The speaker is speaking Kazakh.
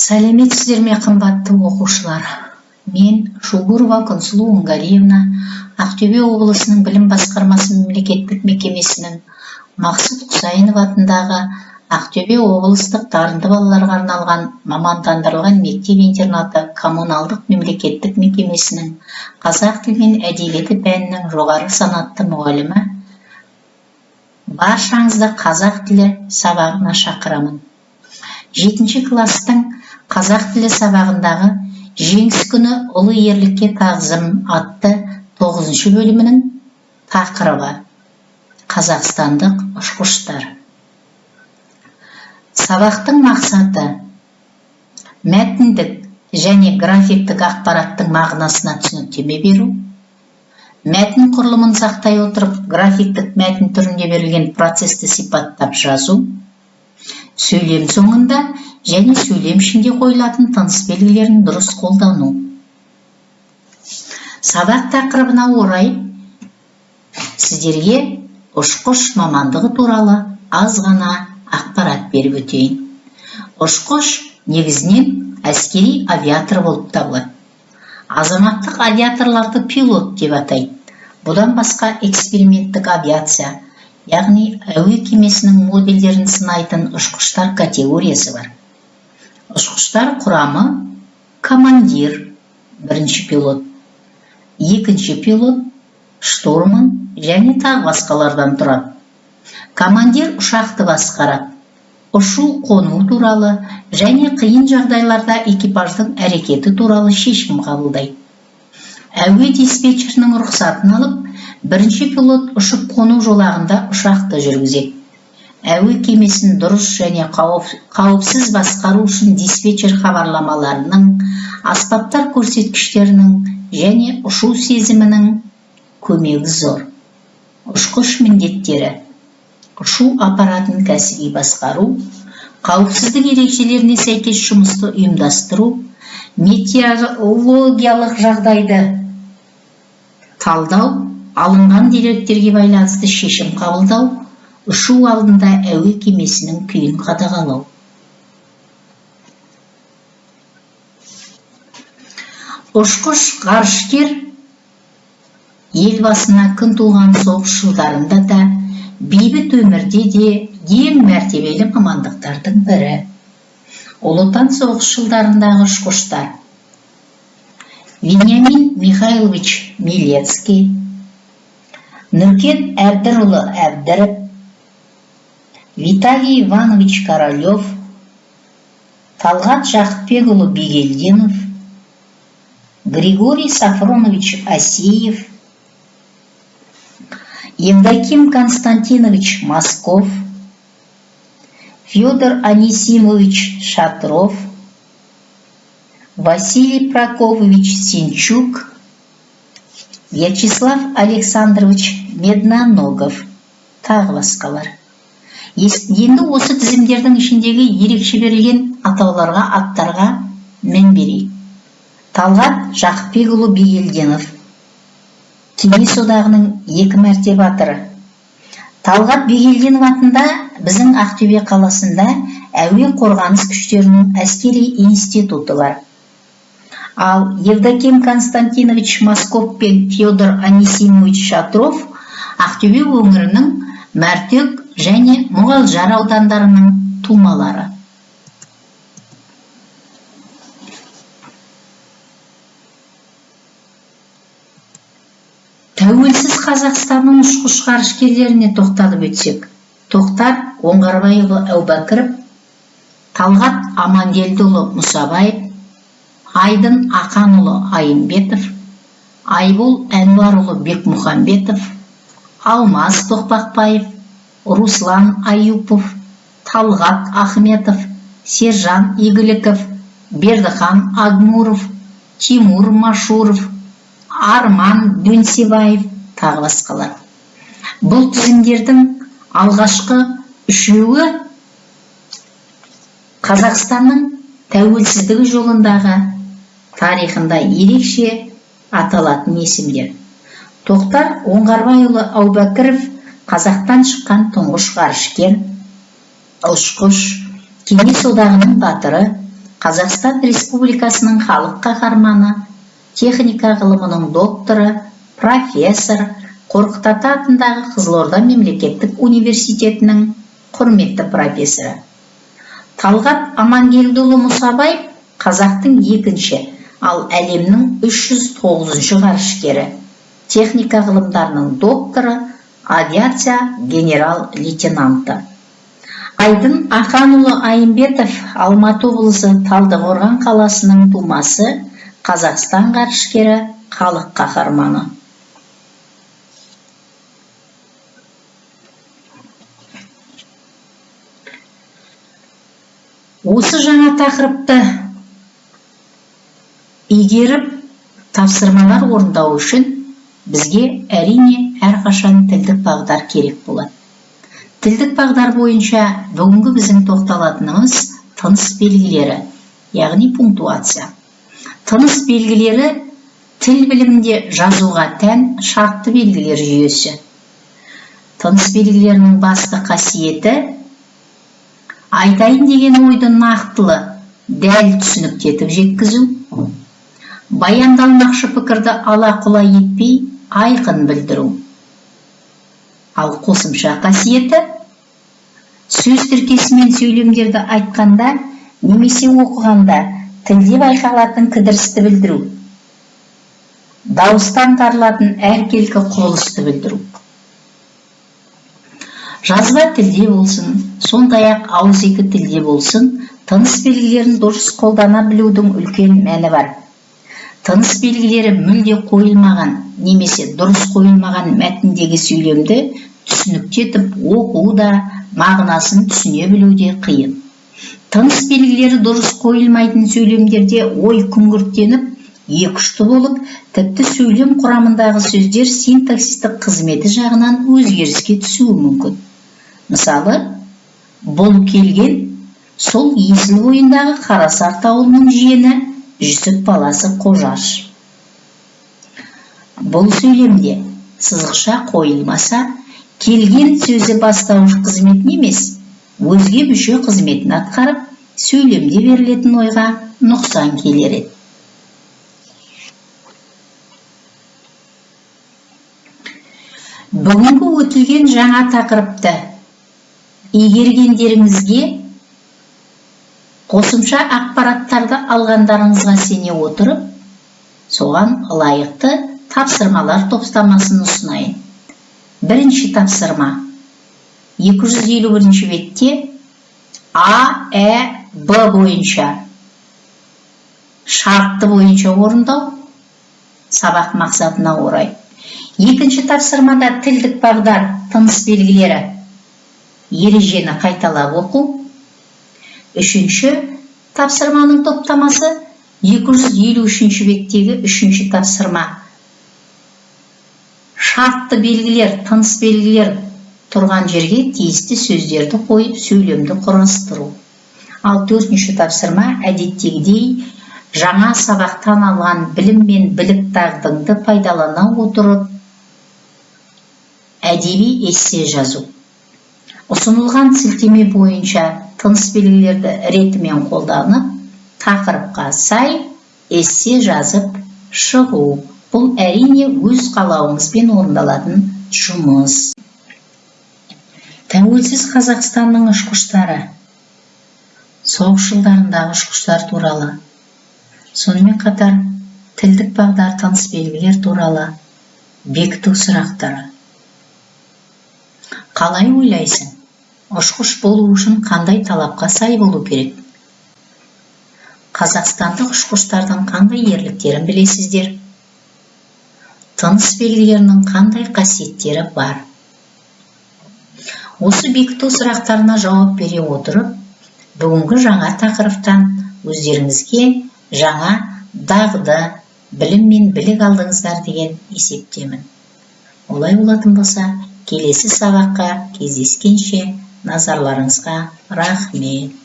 Сәлеметсіздер ме, қымбатты оқушылар? Мен Шугурова Күнсұлу Оңғалиевна, Ақтөбе облысының білім басқармасы мемлекеттік мекемесінің Мақсұт Құсайынов атындағы Ақтөбе облыстық дарынды балаларға арналған мамандандырылған мектеп-интернаты коммуналдық мемлекеттік мекемесінің қазақ тілі мен әдебиеті пәнінің жоғары санатты мұғалімі. Баршаңызды қазақ тілі сабағына шақырамын. 7 класстың қазақ тілі сабағындағы жеңіс күні ұлы ерлікке тағзым атты 9 бөлімінің тақырыбы қазақстандық ұшқыштар. Сабақтың мақсаты мәтіндік және графиктік ақпараттың мағынасына түсініктеме беру, мәтін құрылымын сақтай отырып графиктік мәтін түрінде берілген процесті сипаттап жазу, сөйлем соңында және сөйлем ішінде қойылатын тыныс белгілерін дұрыс қолдану. Сабақ тақырыбына орай сіздерге ұшқыш мамандығы туралы аз ғана ақпарат беріп өтейін. Ұшқыш негізінен әскери авиатор болып табылады. Азаматтық авиаторларды пилот деп атайды. Бұдан басқа эксперименттік авиация, яғни әуе кемесінің модельдерін сынайтын ұшқыштар категориясы бар. Ұшқыштар құрамы командир, бірінші пилот, екінші пилот, штурман және тағы басқалардан тұрады. Командир ұшақты басқарады, ұшу қону туралы және қиын жағдайларда экипаждың әрекеті туралы шешім қабылдайды. Әуе диспетчерінің рұқсатын алып, бірінші пилот ұшып қону жолағында ұшақты жүргізеді. Әуе кемесін дұрыс және қауіпсіз басқару үшін диспетчер хабарламаларының, аспаптар көрсеткіштерінің және ұшу сезімінің көмегі зор. Ұшқыш міндеттері: ұшу аппаратын кәсіби басқару, қауіпсіздік ережелеріне сәйкес жұмысты ұйымдастыру, метеорологиялық жағдайды талдау, алынған деректерге байланысты шешім қабылдау, ұшу алдында әуе кемесінің күйін қадағалау. Ұшқыш ғарышкер елбасына күн туған соғыс жылдарында да, бейбіт өмірде де ең мәртебелі мамандықтардың бірі. Ұлы Отан соғыс жылдарындағы ұшқыштар: Вениамин Михайлович Милецкий, Нұркен Әбдірұлы Әбдіров, Виталий Иванович Королев, Талғат Жақыпбекұлы Бигелдинов, Григорий Сафронович Асеев, Евдоким Константинович Москов, Федор Анисимович Шатров, Василий Прокофьевич Синчук, Вячеслав Александрович Медноногов, тағы басқалар. Енді осы тізімдердің ішіндегі ерекше берілген атауларға, аттарға мән берейік. Талғат Жақыпбекұлы Бигелдинов, Кеңес одағының 2 мәрте батыры. Талғат Бигелдинов атында біздің Ақтөбе қаласында әуе қорғаныс күштерінің әскери институты бар. Ал Евдоким Константинович Москов пен Федор Анисимович Шатров Ақтөбе өңірінің Мәртөк және Мұғалжар аудандарының тумалары. Тәуелсіз Қазақстанның ұшқыш ғарышкерлеріне тоқталып өтсек: Тоқтар Оңғарбайұлы Әубәкіров, Талғат Аманкелдіұлы Мұсабаев, Айдын Ақанұлы Айымбетов, Айбол Әнуарұлы Бекмұхамбетов, Алмаз Тоқпақбаев, Руслан Аюпов, Талғат Ахметов, Сержан Игіліков, Бердіхан Агмуров, Тимур Машуров, Арман Дүнсебаев, тағы басқалар. Бұл тізімдердің алғашқы 3-еуі Қазақстанның тәуелсіздігі жолындағы тарихында ерекше аталатын есімдер. Тоқтар Оңғарбайұлы Әубәкіров Қазақтан шыққан тұңғыш ғарышкер, ұшқыш, Кеңес одағының батыры, Қазақстан Республикасының халық қаһарманы, техника ғылымының докторы, профессор, Қорқыт Ата атындағы Қызылорда мемлекеттік университетінің құрметті профессоры. Талғат Амангелдіұлы Мұсабаев қазақтың екінші, ал әлемнің 309-шы ғарышкері, техника ғылымдарының докторы, авиация генерал-лейтенанты. Айдын Аханұлы Айымбетов Алматы облысы Талдықорған қаласының тумасы, Қазақстан ғарышкері, халық қаһарманы. Осы жаңа тақырыпты игеріп, тапсырмалар орындау үшін бізге әрине әрқашан тілдік бағдар керек болады. Тілдік бағдар бойынша бүгінгі біздің тоқталатынымыз тыныс белгілері, яғни пунктуация. Тыныс белгілері тіл білімінде жазуға тән шартты белгілер жүйесі. Тыныс белгілерінің басты қасиеті айтайын деген ойды нақтылы, дәл түсініктетіп жеткізу, баяндалмақшы пікірді ала-құла етпей, айқын білдіру. Ал қосымша қасиеті сөз тіркесімен сөйлемдерді айтқанда немесе оқығанда тілде байқалатын кідірісті білдіру, дауыстан тарылатын әркелкі құбылысты білдіру. Жазба тілде болсын, сондай-ақ ауызекі тілде болсын, тыныс белгілерін дұрыс қолдана білудің үлкен мәні бар. Тыныс белгілері мүлде қойылмаған немесе дұрыс қойылмаған мәтіндегі сөйлемді түсініктетіп оқу да, мағынасын түсіне білу де қиын. Тыныс белгілері дұрыс қойылмайтын сөйлемдерде ой күңгірттеніп, екіұшты болып, тіпті сөйлем құрамындағы сөздер синтаксистік қызметі жағынан өзгеріске түсуі мүмкін. Мысалы, бұл келген сол Есіл бойындағы Қарасарт ауылының жиені Жүсіп баласы Қожаш. Бұл сөйлемде сызықша қойылмаса, келген сөзі бастауыш қызметін емес, өзге мүше қызметін атқарып, сөйлемде берілетін ойға нұқсан келер еді. Бүгінгі өтілген жаңа тақырыпты игергендеріңізге қосымша ақпараттарды алғандарыңызға сене отырып, соған лайықты тапсырмалар топтамасын ұсынайын. Бірінші тапсырма 251 бетте А, Ә, Б бойынша шартты бойынша орындау, сабақ мақсатына орай. Екінші тапсырмада тілдік бағдар, тыныс белгілері, ережені қайталап оқу. Үшінші тапсырманың топтамасы 253 беттегі үшінші тапсырма. Шартты белгілер, тыныс белгілер тұрған жерге тиісті сөздерді қойып, сөйлемді құрастыру. Ал төртінші тапсырма әдеттегідей жаңа сабақтан алған білім мен білік дағдыңды пайдалана отырып, әдеби эссе жазу. Ұсынылған сілтеме бойынша тыныс белгілерді ретімен қолданып, тақырыпқа сай эссе жазып шығу. Бұл әрине өз қалауыңызбен орындалатын жұмыс. Тәуелсіз Қазақстанның ұшқыштары, соғыс жылдарындағы ұшқыштар туралы, сонымен қатар тілдік бағдар, тыныс белгілер туралы бекіту сұрақтары. Қалай ойлайсың? Ұшқыш болу үшін қандай талапқа сай болу керек? Қазақстандық ұшқыштардың қандай ерліктерін білесіздер? Тыныс белгілерінің қандай қасиеттері бар? Осы бекіту сұрақтарына жауап бере отырып, бүгінгі жаңа тақырыптан өздеріңізге жаңа дағды, білім мен білік алдыңыздар деген есептемін. Олай болатын болса, келесі сабаққа кездескенше назарларыңызға рахмет.